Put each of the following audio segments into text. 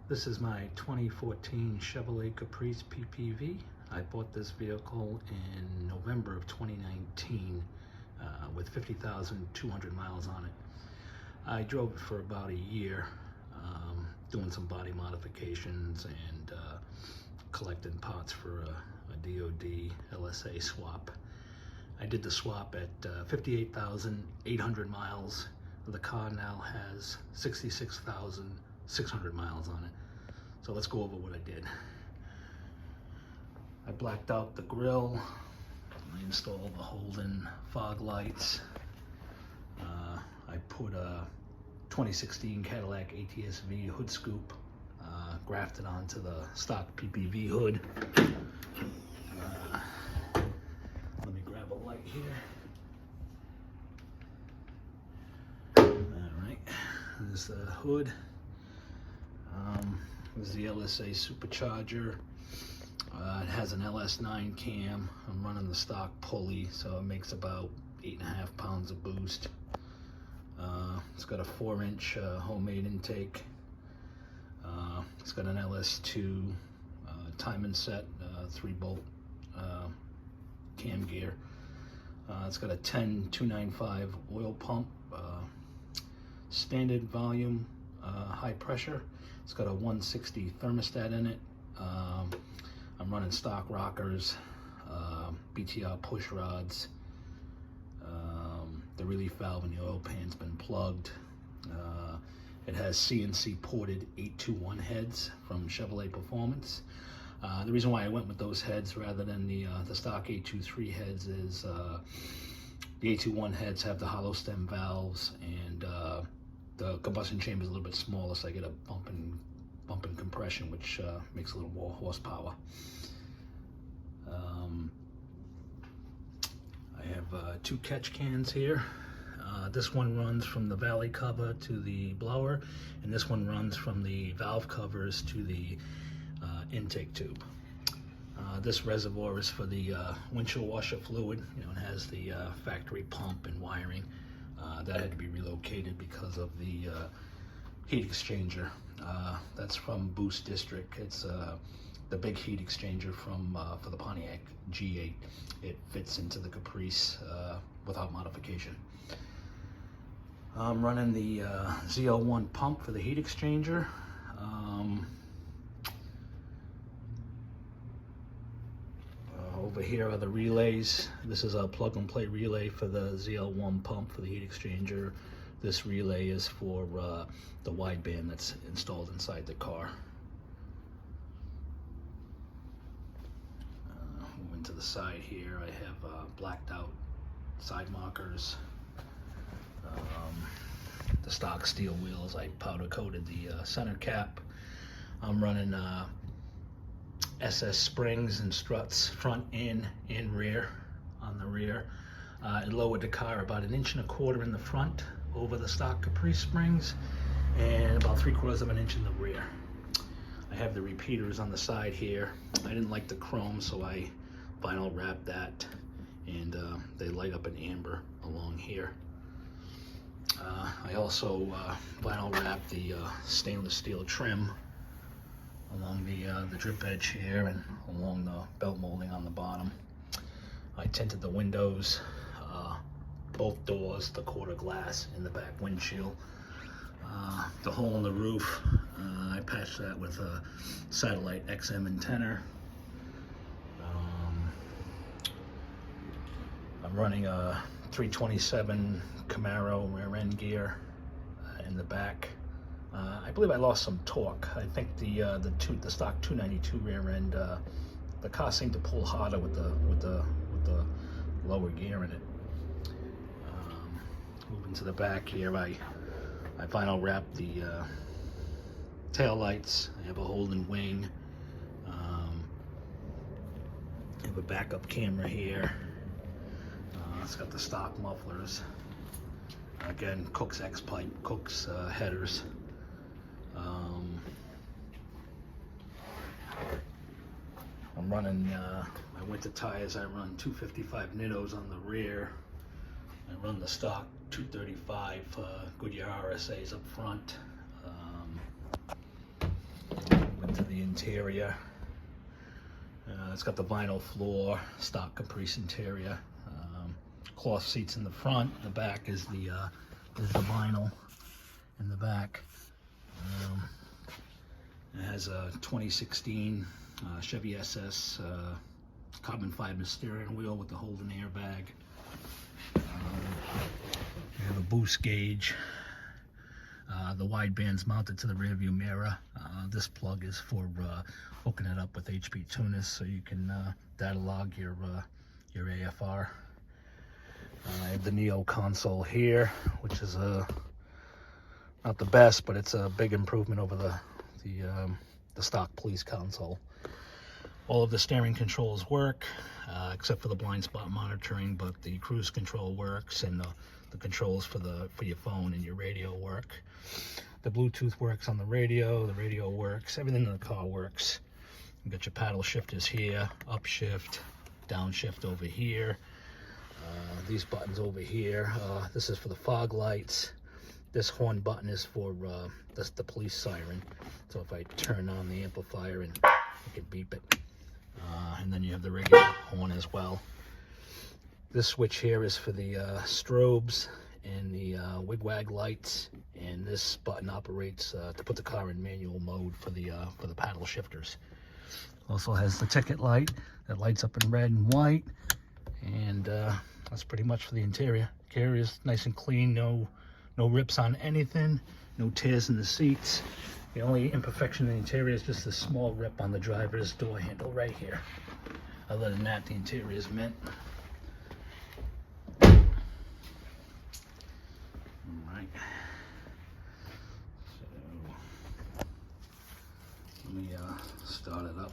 This is my 2014 Chevrolet Caprice PPV. I bought this vehicle in November of 2019 with 50,200 miles on it. I drove it for about a year, doing some body modifications and collecting parts for a DOD LSA swap. I did the swap at 58,800 miles. The car now has 66,600 miles on it. So let's go over what I did. I blacked out the grille. I installed the Holden fog lights. I put a 2016 Cadillac ATS-V hood scoop grafted onto the stock PPV hood. Let me grab a light here. All right, there's the hood. This is the LSA supercharger. It has an LS9 cam. I'm running the stock pulley, so it makes about 8.5 pounds of boost. It's got a 4-inch homemade intake. It's got an LS2 time and set 3-bolt cam gear. It's got a 10-295 oil pump, standard volume, high pressure. It's got a 160 thermostat in it. I'm running stock rockers, BTR push rods. The relief valve in the oil pan's been plugged. It has CNC ported 821 heads from Chevrolet Performance. The reason why I went with those heads rather than the stock 823 heads is the 821 heads have the hollow stem valves, and the combustion chamber is a little bit smaller, so I get a bump and compression, which makes a little more horsepower. I have 2 catch cans here. This one runs from the valley cover to the blower, and this one runs from the valve covers to the intake tube. This reservoir is for the windshield washer fluid. You know, it has the factory pump and wiring. That had to be relocated because of the heat exchanger. That's from Boost District. It's the big heat exchanger from for the Pontiac G8. It fits into the Caprice without modification. I'm running the ZL1 pump for the heat exchanger. Over here are the relays. This is a plug-and-play relay for the ZL1 pump for the heat exchanger. This relay is for the wideband that's installed inside the car. Moving to the side here, I have blacked out side markers. The stock steel wheels, I powder coated the center cap. I'm running SS springs and struts front and rear on the rear. It lowered the car about 1.25 inches in the front over the stock Caprice springs and about 3/4 inch in the rear. I have the repeaters on the side here. I didn't like the chrome, so I vinyl wrapped that, and they light up in amber along here. I also vinyl wrapped the stainless steel trim along the drip edge here and along the belt molding on the bottom. I tinted the windows, both doors, the quarter glass in the back windshield. The hole in the roof, I patched that with a satellite XM antenna. I'm running a 327 Camaro rear end gear in the back. I believe I lost some torque. I think the stock 292 rear end, the car seemed to pull harder with the lower gear in it. Moving to the back here, I vinyl wrapped the tail lights. I have a Holden wing. I have a backup camera here. It's got the stock mufflers. Again, Cook's X-pipe, Cook's headers. I'm running my winter tires. I run 255 Nittos on the rear. I run the stock 235 Goodyear RSAs up front. interior. It's got the vinyl floor, stock Caprice interior. Cloth seats in the front. The back is the vinyl in the back. It has a 2016 Chevy SS carbon fiber steering wheel with the Holden airbag. You have a boost gauge. The wideband's mounted to the rear view mirror. This plug is for hooking it up with HP tuners, so you can data log your AFR. I have the Neo console here, which is not the best, but it's a big improvement over the stock police console. All of the steering controls work, except for the blind spot monitoring, but the cruise control works, and the controls for your phone and your radio work. The Bluetooth works on the radio works, everything in the car works. You got your paddle shifters here, upshift, downshift over here. These buttons over here, this is for the fog lights. This horn button is for the police siren. So if I turn on the amplifier and I can beep it. And then you have the regular horn as well. This switch here is for the strobes and the wig-wag lights, and this button operates to put the car in manual mode for the paddle shifters. Also has the ticket light that lights up in red and white, and that's pretty much for the interior. Interior is nice and clean, no rips on anything, no tears in the seats. The only imperfection in the interior is just a small rip on the driver's door handle right here. Other than that, the interior is mint. Alright. So, let me start it up.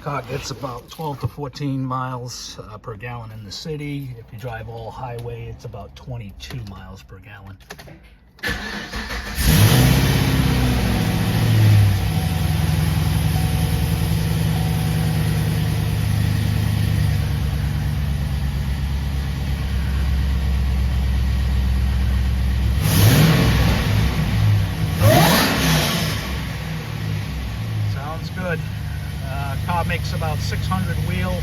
Car gets about 12 to 14 miles per gallon in the city. If you drive all highway, it's about 22 miles per gallon. Sounds good. Car makes about 600 wheel.